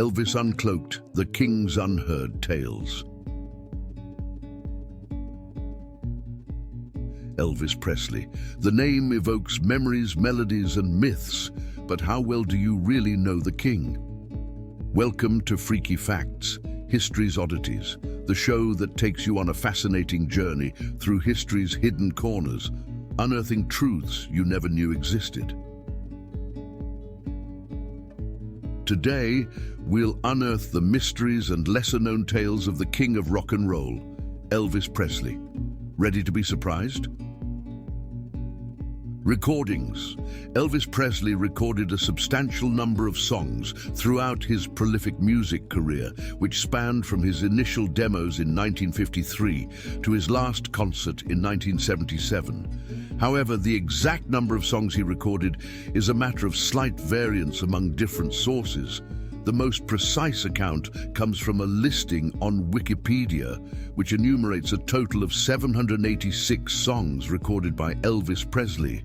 Elvis Uncloaked, the King's Unheard Tales. Elvis Presley. The name evokes memories, melodies, and myths, but how well do you really know the King? Welcome to Freaky Facts, History's Oddities, the show that takes you on a fascinating journey through history's hidden corners, unearthing truths you never knew existed. Today, we'll unearth the mysteries and lesser-known tales of the King of Rock and Roll, Elvis Presley. Ready to be surprised? Recordings. Elvis Presley recorded a substantial number of songs throughout his prolific music career, which spanned from his initial demos in 1953 to his last concert in 1977. However, the exact number of songs he recorded is a matter of slight variance among different sources. The most precise account comes from a listing on Wikipedia, which enumerates a total of 786 songs recorded by Elvis Presley.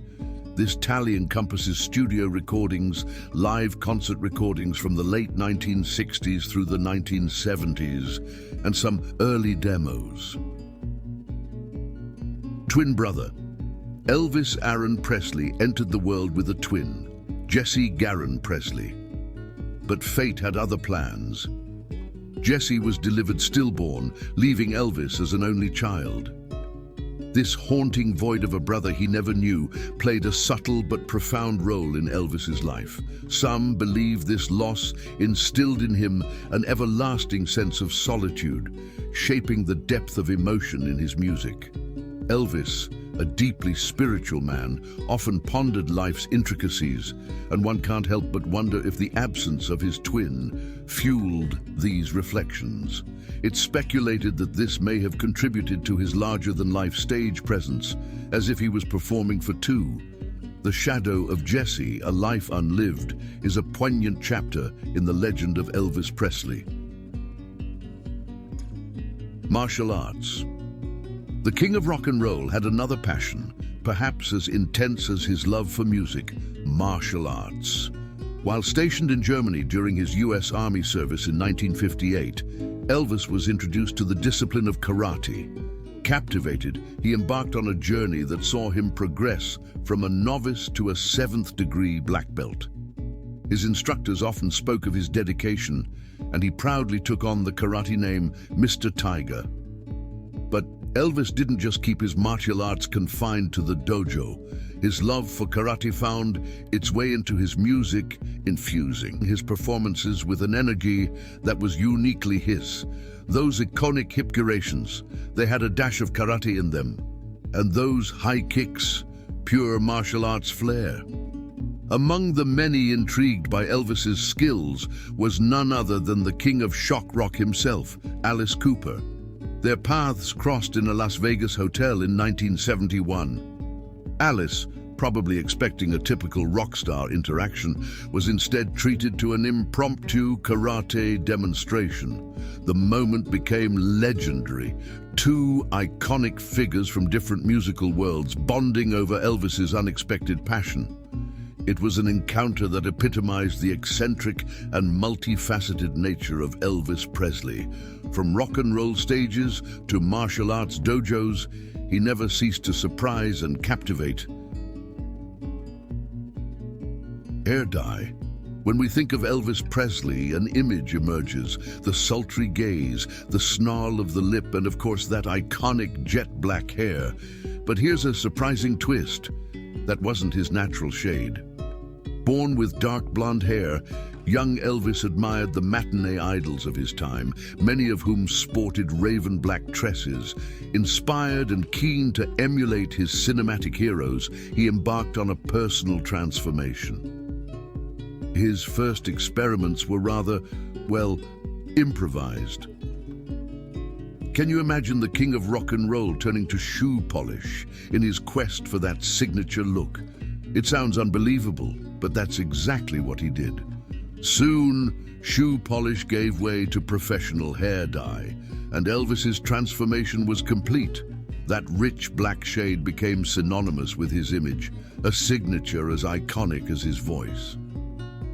This tally encompasses studio recordings, live concert recordings from the late 1960s through the 1970s, and some early demos. Twin brother. Elvis Aaron Presley entered the world with a twin, Jesse Garon Presley. But fate had other plans. Jesse was delivered stillborn, leaving Elvis as an only child. This haunting void of a brother he never knew played a subtle but profound role in Elvis's life. Some believe this loss instilled in him an everlasting sense of solitude, shaping the depth of emotion in his music. Elvis, a deeply spiritual man, often pondered life's intricacies, and one can't help but wonder if the absence of his twin fueled these reflections. It's speculated that this may have contributed to his larger-than-life stage presence, as if he was performing for two. The shadow of Jesse, a life unlived, is a poignant chapter in the legend of Elvis Presley. Martial arts. The King of Rock and Roll had another passion, perhaps as intense as his love for music: martial arts. While stationed in Germany during his U.S. Army service in 1958, Elvis was introduced to the discipline of karate. Captivated, he embarked on a journey that saw him progress from a novice to a seventh-degree black belt. His instructors often spoke of his dedication, and he proudly took on the karate name Mr. Tiger. But Elvis didn't just keep his martial arts confined to the dojo. His love for karate found its way into his music, infusing his performances with an energy that was uniquely his. Those iconic hip gyrations, they had a dash of karate in them. And those high kicks, pure martial arts flair. Among the many intrigued by Elvis's skills was none other than the king of shock rock himself, Alice Cooper. Their paths crossed in a Las Vegas hotel in 1971. Alice, probably expecting a typical rock star interaction, was instead treated to an impromptu karate demonstration. The moment became legendary. Two iconic figures from different musical worlds bonding over Elvis's unexpected passion. It was an encounter that epitomized the eccentric and multifaceted nature of Elvis Presley. From rock and roll stages to martial arts dojos, he never ceased to surprise and captivate. Hair dye. When we think of Elvis Presley, an image emerges: the sultry gaze, the snarl of the lip, and of course that iconic jet black hair. But here's a surprising twist. That wasn't his natural shade. Born with dark blonde hair, young Elvis admired the matinee idols of his time, many of whom sported raven black tresses. Inspired and keen to emulate his cinematic heroes, he embarked on a personal transformation. His first experiments were rather, well, improvised. Can you imagine the King of Rock and Roll turning to shoe polish in his quest for that signature look? It sounds unbelievable, but that's exactly what he did. Soon, shoe polish gave way to professional hair dye, and Elvis's transformation was complete. That rich black shade became synonymous with his image, a signature as iconic as his voice.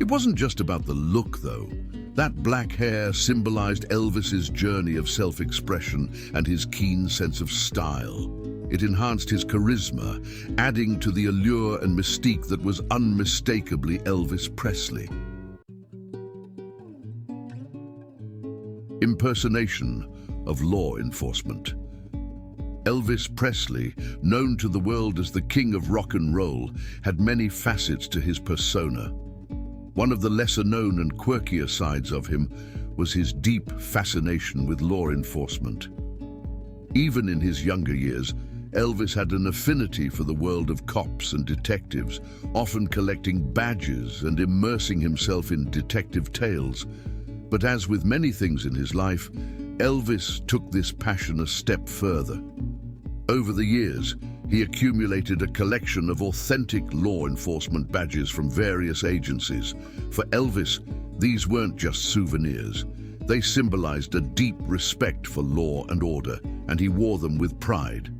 It wasn't just about the look, though. That black hair symbolized Elvis's journey of self-expression and his keen sense of style. It enhanced his charisma, adding to the allure and mystique that was unmistakably Elvis Presley. Impersonation of law enforcement. Elvis Presley, known to the world as the King of Rock and Roll, had many facets to his persona. One of the lesser-known and quirkier sides of him was his deep fascination with law enforcement. Even in his younger years, Elvis had an affinity for the world of cops and detectives, often collecting badges and immersing himself in detective tales. But as with many things in his life, Elvis took this passion a step further. Over the years, he accumulated a collection of authentic law enforcement badges from various agencies. For Elvis, these weren't just souvenirs. They symbolized a deep respect for law and order, and he wore them with pride.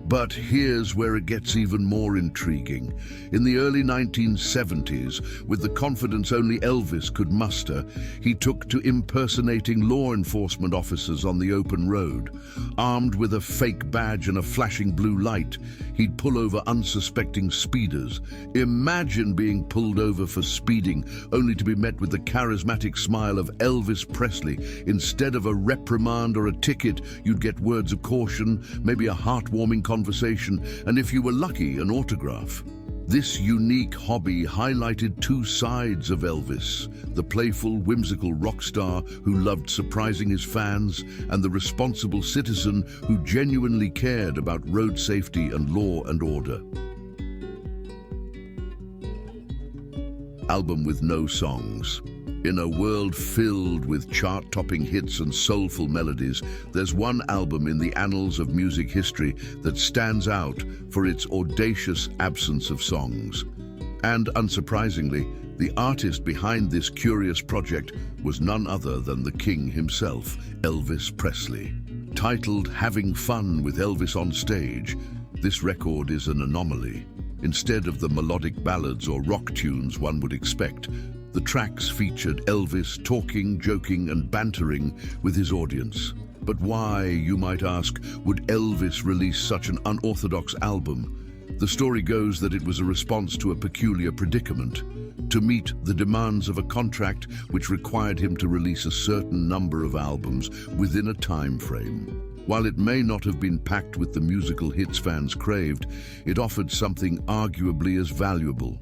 But here's where it gets even more intriguing. In the early 1970s, with the confidence only Elvis could muster, he took to impersonating law enforcement officers on the open road. Armed with a fake badge and a flashing blue light, he'd pull over unsuspecting speeders. Imagine being pulled over for speeding, only to be met with the charismatic smile of Elvis Presley. Instead of a reprimand or a ticket, you'd get words of caution, maybe a heartwarming conversation, and if you were lucky, an autograph. This unique hobby highlighted two sides of Elvis: the playful, whimsical rock star who loved surprising his fans, and the responsible citizen who genuinely cared about road safety and law and order. Album with no songs. In a world filled with chart-topping hits and soulful melodies, there's one album in the annals of music history that stands out for its audacious absence of songs. And unsurprisingly, the artist behind this curious project was none other than the king himself, Elvis Presley. Titled Having Fun with Elvis on Stage, this record is an anomaly. Instead of the melodic ballads or rock tunes one would expect, the tracks featured Elvis talking, joking, and bantering with his audience. But why, you might ask, would Elvis release such an unorthodox album? The story goes that it was a response to a peculiar predicament: to meet the demands of a contract which required him to release a certain number of albums within a time frame. While it may not have been packed with the musical hits fans craved, it offered something arguably as valuable: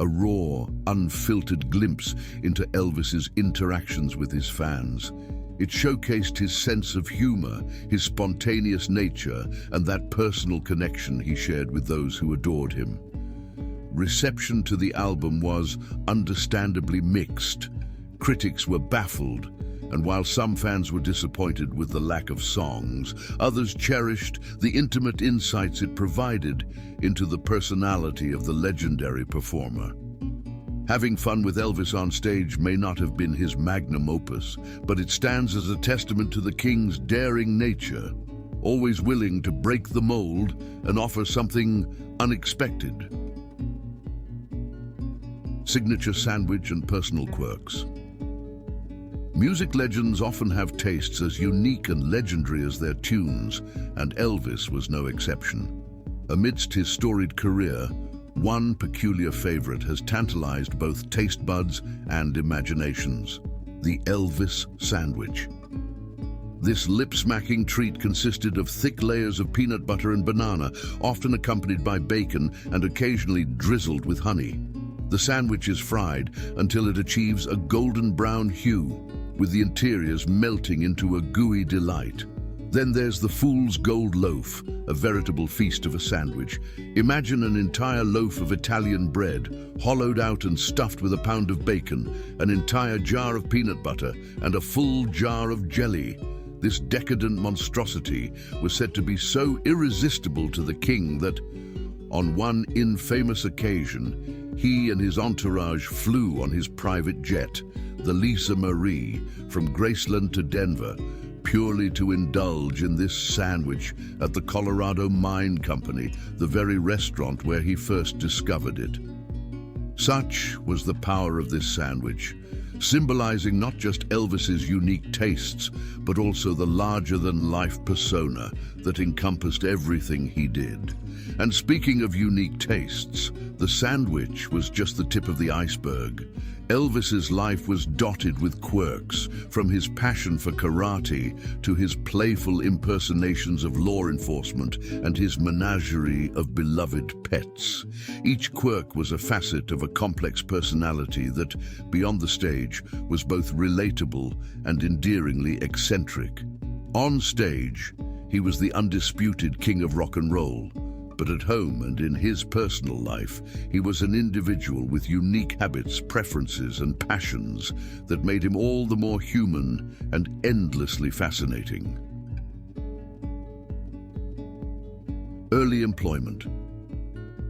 a raw, unfiltered glimpse into Elvis's interactions with his fans. It showcased his sense of humor, his spontaneous nature, and that personal connection he shared with those who adored him. Reception to the album was understandably mixed. Critics were baffled, and while some fans were disappointed with the lack of songs, others cherished the intimate insights it provided into the personality of the legendary performer. Having Fun with Elvis on Stage may not have been his magnum opus, but it stands as a testament to the king's daring nature, always willing to break the mold and offer something unexpected. Signature sandwich and personal quirks. Music legends often have tastes as unique and legendary as their tunes, and Elvis was no exception. Amidst his storied career, one peculiar favorite has tantalized both taste buds and imaginations: the Elvis sandwich. This lip-smacking treat consisted of thick layers of peanut butter and banana, often accompanied by bacon and occasionally drizzled with honey. The sandwich is fried until it achieves a golden brown hue, with the interiors melting into a gooey delight. Then there's the fool's gold loaf, a veritable feast of a sandwich. Imagine an entire loaf of Italian bread, hollowed out and stuffed with a pound of bacon, an entire jar of peanut butter, and a full jar of jelly. This decadent monstrosity was said to be so irresistible to the king that, on one infamous occasion, he and his entourage flew on his private jet, the Lisa Marie, from Graceland to Denver, purely to indulge in this sandwich at the Colorado Mine Company, the very restaurant where he first discovered it. Such was the power of this sandwich symbolizing not just Elvis's unique tastes, but also the larger-than-life persona that encompassed everything he did. And speaking of unique tastes, the sandwich was just the tip of the iceberg. Elvis's life was dotted with quirks, from his passion for karate to his playful impersonations of law enforcement and his menagerie of beloved pets. Each quirk was a facet of a complex personality that, beyond the stage, was both relatable and endearingly eccentric. On stage, he was the undisputed king of rock and roll. But at home and in his personal life, he was an individual with unique habits, preferences, and passions that made him all the more human and endlessly fascinating. Early employment.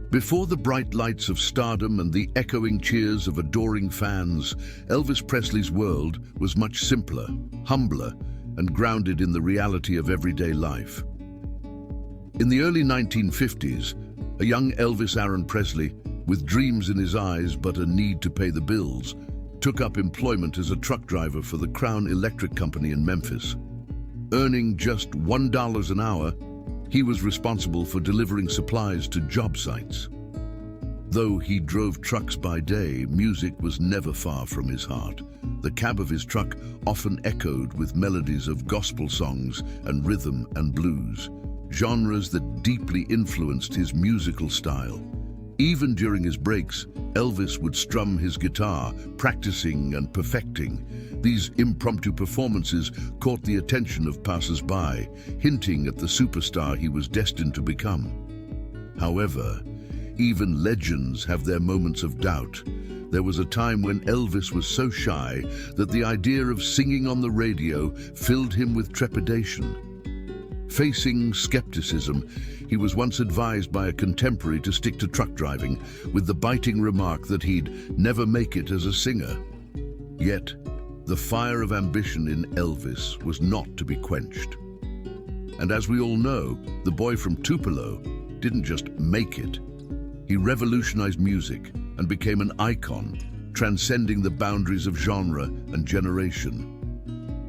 Before the bright lights of stardom and the echoing cheers of adoring fans, Elvis Presley's world was much simpler, humbler, and grounded in the reality of everyday life. In the early 1950s, a young Elvis Aaron Presley, with dreams in his eyes but a need to pay the bills, took up employment as a truck driver for the Crown Electric Company in Memphis. Earning just $1 an hour, he was responsible for delivering supplies to job sites. Though he drove trucks by day, music was never far from his heart. The cab of his truck often echoed with melodies of gospel songs and rhythm and blues, genres that deeply influenced his musical style. Even during his breaks, Elvis would strum his guitar, practicing and perfecting. These impromptu performances caught the attention of passers-by, hinting at the superstar he was destined to become. However, even legends have their moments of doubt. There was a time when Elvis was so shy that the idea of singing on the radio filled him with trepidation. Facing skepticism, he was once advised by a contemporary to stick to truck driving, with the biting remark that he'd never make it as a singer. Yet, the fire of ambition in Elvis was not to be quenched. And as we all know, the boy from Tupelo didn't just make it. He revolutionized music and became an icon, transcending the boundaries of genre and generation.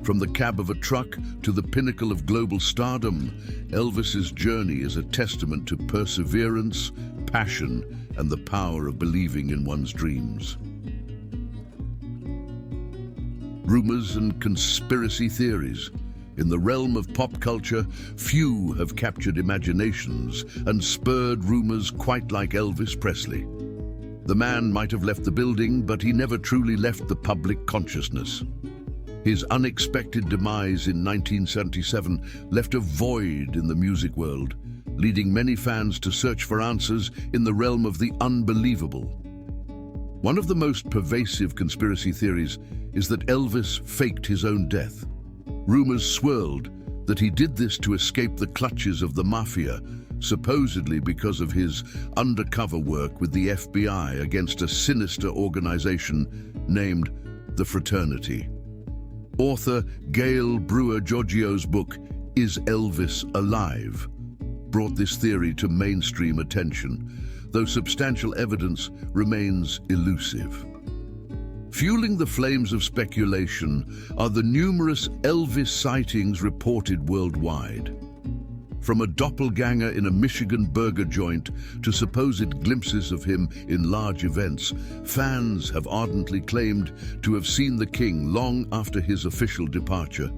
From the cab of a truck to the pinnacle of global stardom, Elvis's journey is a testament to perseverance, passion, and the power of believing in one's dreams. Rumors and conspiracy theories. In the realm of pop culture, few have captured imaginations and spurred rumors quite like Elvis Presley. The man might have left the building, but he never truly left the public consciousness. His unexpected demise in 1977 left a void in the music world, leading many fans to search for answers in the realm of the unbelievable. One of the most pervasive conspiracy theories is that Elvis faked his own death. Rumors swirled that he did this to escape the clutches of the mafia, supposedly because of his undercover work with the FBI against a sinister organization named the Fraternity. Author Gail Brewer Giorgio's book, Is Elvis Alive?, brought this theory to mainstream attention, though substantial evidence remains elusive. Fueling the flames of speculation are the numerous Elvis sightings reported worldwide. From a doppelganger in a Michigan burger joint to supposed glimpses of him in large events, fans have ardently claimed to have seen the king long after his official departure.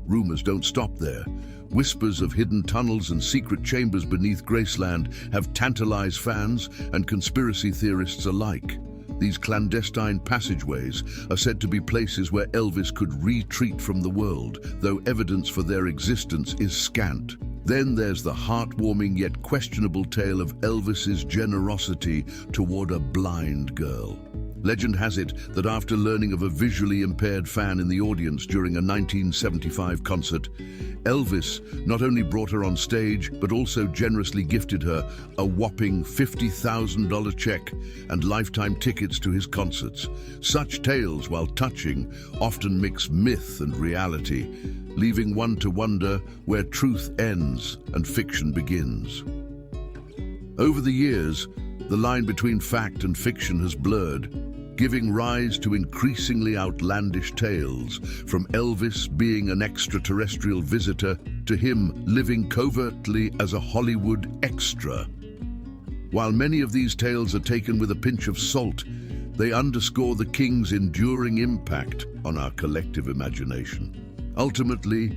Rumors don't stop there. Whispers of hidden tunnels and secret chambers beneath Graceland have tantalized fans and conspiracy theorists alike. These clandestine passageways are said to be places where Elvis could retreat from the world, though evidence for their existence is scant. Then there's the heartwarming yet questionable tale of Elvis's generosity toward a blind girl. Legend has it that after learning of a visually impaired fan in the audience during a 1975 concert, Elvis not only brought her on stage, but also generously gifted her a whopping $50,000 check and lifetime tickets to his concerts. Such tales, while touching, often mix myth and reality, leaving one to wonder where truth ends and fiction begins. Over the years, the line between fact and fiction has blurred. giving rise to increasingly outlandish tales, from Elvis being an extraterrestrial visitor to him living covertly as a Hollywood extra. While many of these tales are taken with a pinch of salt, they underscore the King's enduring impact on our collective imagination. Ultimately,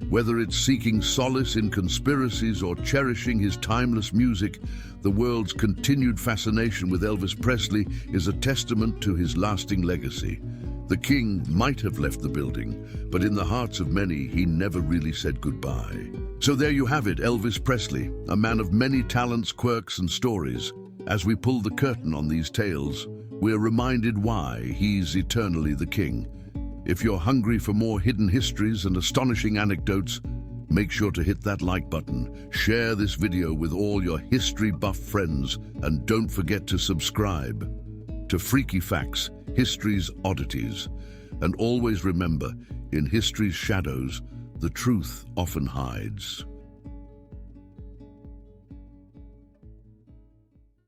whether it's seeking solace in conspiracies or cherishing his timeless music, the world's continued fascination with Elvis Presley is a testament to his lasting legacy. The King might have left the building, but in the hearts of many, he never really said goodbye. So there you have it, Elvis Presley, a man of many talents, quirks, and stories. As we pull the curtain on these tales, we're reminded why he's eternally the King. If you're hungry for more hidden histories and astonishing anecdotes, make sure to hit that like button, share this video with all your history buff friends, and don't forget to subscribe to Freaky Facts, History's Oddities. And always remember, in history's shadows, the truth often hides.